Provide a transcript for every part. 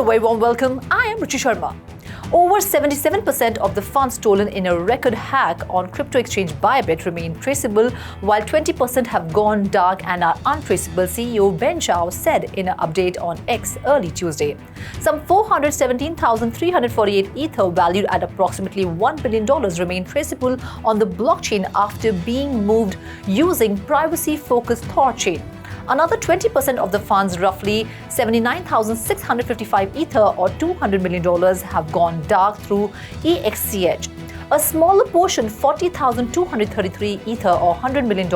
a very warm welcome. I am Ruchi Sharma. Over 77% of the funds stolen in a record hack on crypto exchange Bybit remain traceable, while 20% have gone dark and are untraceable, CEO Ben Zhao said in an update on X early Tuesday. Some 417,348 Ether valued at approximately $1 billion remain traceable on the blockchain after being moved using privacy-focused Thor chain. Another 20% of the funds, roughly 79,655 Ether or $200 million, have gone dark through EXCH. A smaller portion, 40,233 Ether or $100 million,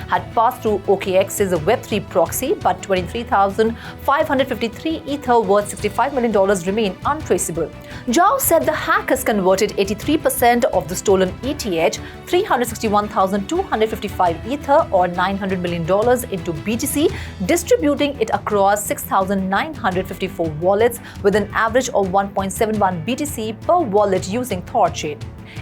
had passed through OKX's Web3 proxy, but 23,553 Ether worth $65 million remain untraceable. Zhao said the hackers converted 83% of the stolen ETH, 361,255 Ether or $900 million into BTC, distributing it across 6,954 wallets with an average of 1.71 BTC per wallet using Thor chain.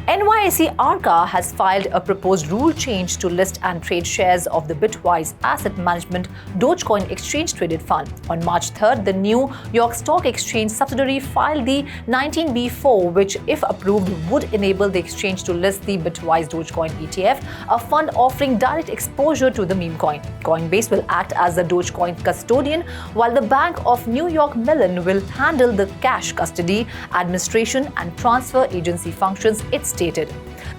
NYSE Arca has filed a proposed rule change to list and trade shares of the Bitwise asset management DogeCoin exchange-traded fund. On March 3rd, the New York Stock Exchange subsidiary filed the 19B4, which, if approved, would enable the exchange to list the Bitwise DogeCoin ETF, a fund offering direct exposure to the meme coin. Coinbase will act as the DogeCoin custodian, while the Bank of New York Mellon will handle the cash custody, administration, and transfer agency functions, it stated.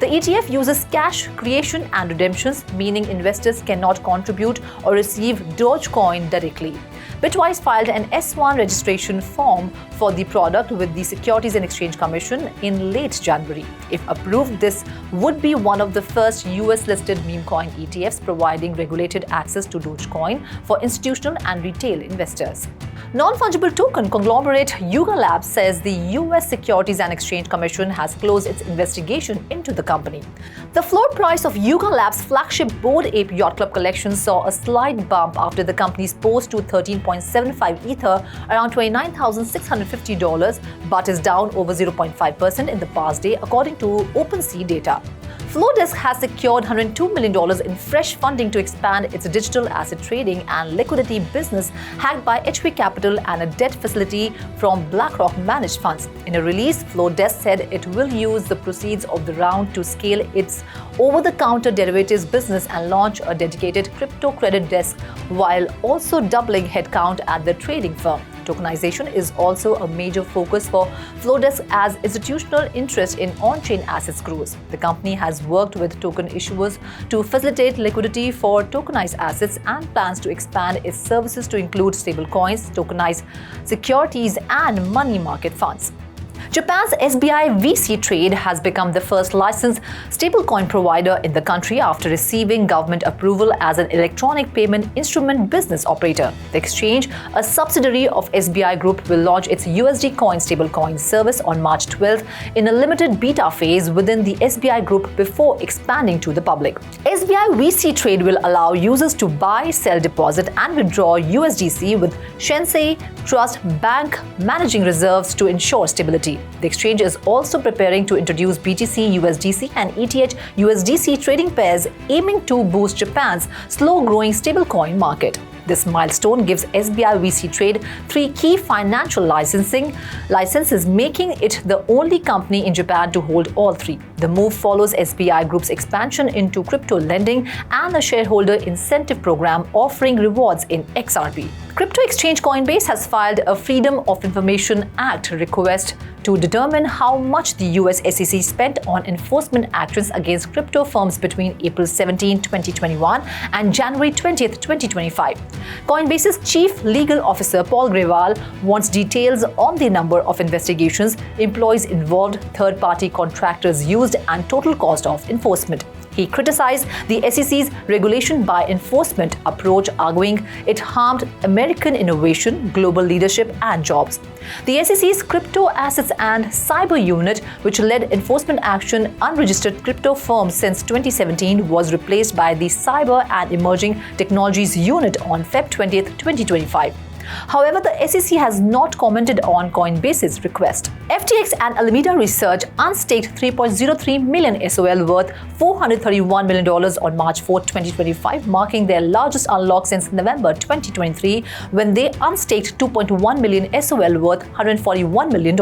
The ETF uses cash creation and redemptions, meaning investors cannot contribute or receive DogeCoin directly. Bitwise filed an S1 registration form for the product with the Securities and Exchange Commission in late January. If approved, this would be one of the first US-listed meme coin ETFs providing regulated access to DogeCoin for institutional and retail investors. Non-fungible token conglomerate Yuga Labs says the US Securities and Exchange Commission has closed its investigation into the company. The floor price of Yuga Labs' flagship Bored Ape Yacht Club collection saw a slight bump after the company's post to 13.75 Ether, around $29,650, but is down over 0.5% in the past day, according to OpenSea data. Flowdesk has secured $102 million in fresh funding to expand its digital asset trading and liquidity business, hacked by HV Capital and a debt facility from BlackRock managed funds. In a release, Flowdesk said it will use the proceeds of the round to scale its over-the-counter derivatives business and launch a dedicated crypto credit desk, while also doubling headcount at the trading firm. Tokenization is also a major focus for Flowdesk as institutional interest in on-chain assets grows. The company has worked with token issuers to facilitate liquidity for tokenized assets and plans to expand its services to include stablecoins, tokenized securities, and money market funds. Japan's SBI VC Trade has become the first licensed stablecoin provider in the country after receiving government approval as an electronic payment instrument business operator. The exchange, a subsidiary of SBI Group, will launch its USDC stablecoin service on March 12th in a limited beta phase within the SBI Group before expanding to the public. SBI VC Trade will allow users to buy, sell, deposit, and withdraw USDC with Shinsei Trust Bank managing reserves to ensure stability. The exchange is also preparing to introduce BTC USDC and ETH USDC trading pairs, aiming to boost Japan's slow-growing stablecoin market. This milestone gives SBI VC Trade 3 key financial licenses, making it the only company in Japan to hold all 3. The move follows SBI Group's expansion into crypto lending and a shareholder incentive program offering rewards in XRP. Crypto exchange Coinbase has filed a Freedom of Information Act request to determine how much the US SEC spent on enforcement actions against crypto firms between April 17, 2021 and January 20, 2025. Coinbase's chief legal officer Paul Grewal wants details on the number of investigations, employees involved, third-party contractors used, and total cost of enforcement. He criticized the SEC's regulation by enforcement approach, arguing it harmed American innovation, global leadership, and jobs. The SEC's Crypto Assets and Cyber Unit, which led enforcement action unregistered crypto firms since 2017, was replaced by the Cyber and Emerging Technologies Unit on Feb 20, 2025. However, the SEC has not commented on Coinbase's request. FTX and Alameda Research unstaked 3.03 million SOL worth $431 million on March 4, 2025, marking their largest unlock since November 2023, when they unstaked 2.1 million SOL worth $141 million.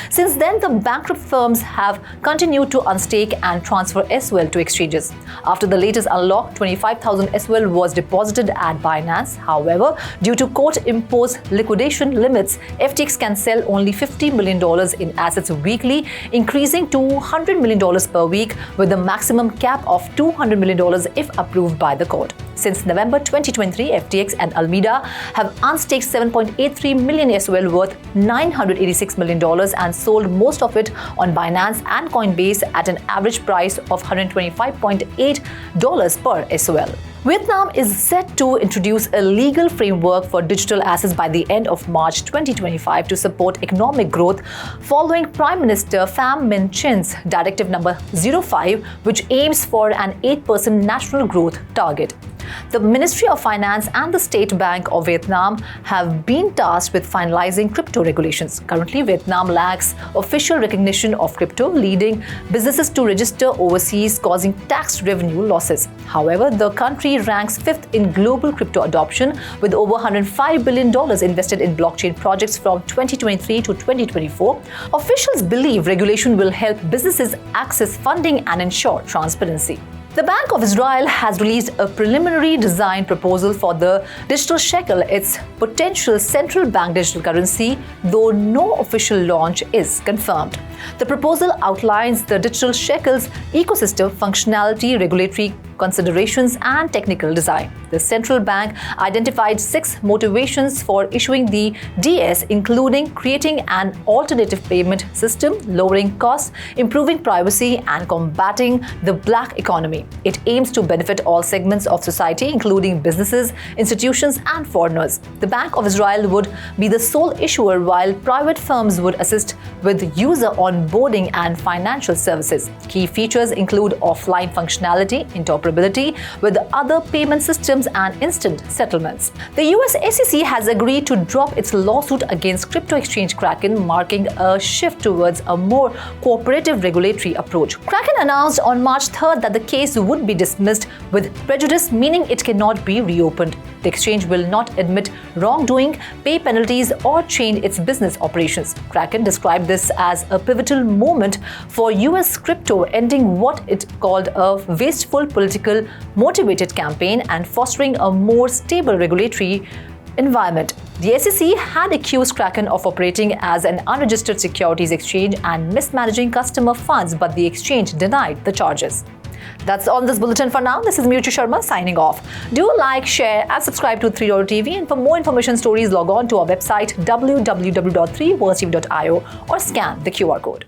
Since then, the bankrupt firms have continued to unstake and transfer SOL to exchanges. After the latest unlock, 25,000 SOL was deposited at Binance. However, due to court-imposed liquidation limits, FTX can sell only $50 million in assets weekly, increasing to $100 million per week, with a maximum cap of $200 million if approved by the court. Since November 2023, FTX and Alameda have unstaked 7.83 million SOL worth $986 million and sold most of it on Binance and Coinbase at an average price of $125.8 per SOL. Vietnam is set to introduce a legal framework for digital assets by the end of March 2025 to support economic growth, following Prime Minister Pham Minh Chin's Directive Number 05, which aims for an 8% national growth target. The Ministry of Finance and the State Bank of Vietnam have been tasked with finalizing crypto regulations. Currently, Vietnam lacks official recognition of crypto, leading businesses to register overseas, causing tax revenue losses. However, the country ranks 5th in global crypto adoption, with over $105 billion invested in blockchain projects from 2023 to 2024. Officials believe regulation will help businesses access funding and ensure transparency. The Bank of Israel has released a preliminary design proposal for the digital shekel, its potential central bank digital currency, though no official launch is confirmed. The proposal outlines the digital shekel's ecosystem, functionality, regulatory considerations, and technical design. The central bank identified 6 motivations for issuing the DS, including creating an alternative payment system, lowering costs, improving privacy, and combating the black economy. It aims to benefit all segments of society, including businesses, institutions, and foreigners. The Bank of Israel would be the sole issuer, while private firms would assist with user onboarding and financial services. Key features include offline functionality, interoperability with other payment systems, and instant settlements. The US SEC has agreed to drop its lawsuit against crypto exchange Kraken, marking a shift towards a more cooperative regulatory approach. Kraken announced on March 3rd that the case would be dismissed with prejudice, meaning it cannot be reopened. The exchange will not admit wrongdoing, pay penalties, or change its business operations. Kraken described this as a pivotal moment for US crypto, ending what it called a wasteful, political motivated campaign and fostering a more stable regulatory environment. The SEC had accused Kraken of operating as an unregistered securities exchange and mismanaging customer funds, but the exchange denied the charges. That's on this bulletin for now. This is Murti Sharma signing off. Do like, share, and subscribe to 3.TV, and for more information stories, log on to our website www.3worldtv.io or scan the QR code.